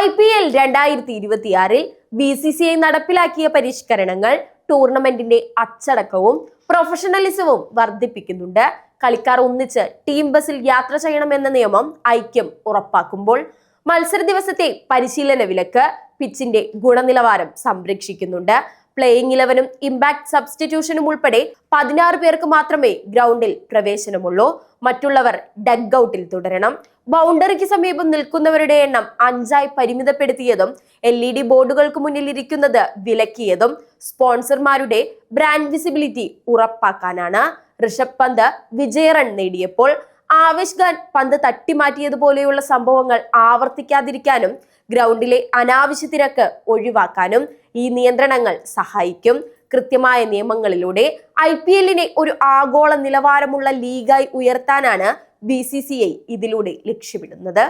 IPL 2026 BCCI നടപ്പിലാക്കിയ പരിഷ്കരണങ്ങൾ ടൂർണമെന്റിന്റെ അച്ചടക്കവും പ്രൊഫഷണലിസവും വർദ്ധിപ്പിക്കുന്നുണ്ട്. കളിക്കാർ ഒന്നിച്ച് ടീം ബസിൽ യാത്ര ചെയ്യണമെന്ന നിയമം ഐക്യം ഉറപ്പാക്കുമ്പോൾ മത്സര ദിവസത്തെ പരിശീലന വിലക്ക് പിച്ചിന്റെ ഗുണനിലവാരം സംരക്ഷിക്കുന്നുണ്ട്. പ്ലേയിങ് 11ഉം ഇമ്പാക്ട് സബ്സ്റ്റിറ്റ്യൂഷനും ഉൾപ്പെടെ 16 പേർക്ക് മാത്രമേ ഗ്രൗണ്ടിൽ പ്രവേശനമുള്ളൂ. മറ്റുള്ളവർ ഡഗ് ഔട്ടിൽ തുടരണം. ബൗണ്ടറിക്ക് സമീപം നിൽക്കുന്നവരുടെ എണ്ണം 5ആയി പരിമിതപ്പെടുത്തിയതും LED ബോർഡുകൾക്ക് മുന്നിൽ ഇരിക്കുന്നത് വിലക്കിയതും സ്പോൺസർമാരുടെ ബ്രാൻഡ് വിസിബിലിറ്റി ഉറപ്പാക്കാനാണ്. ഋഷഭ് പന്ത് വിജയ റൺ നേടിയപ്പോൾ ആവേശ് ഖാൻ പന്ത് തട്ടിമാറ്റിയതുപോലെയുള്ള സംഭവങ്ങൾ ആവർത്തിക്കാതിരിക്കാനും ഗ്രൗണ്ടിലെ അനാവശ്യ തിരക്ക് ഒഴിവാക്കാനും ഈ നിയന്ത്രണങ്ങൾ സഹായിക്കും. കൃത്യമായ നിയമങ്ങളിലൂടെ IPLനെ ഒരു ആഗോള നിലവാരമുള്ള ലീഗായി ഉയർത്താനാണ് BCCI ഇതിലൂടെ ലക്ഷ്യമിടുന്നത്.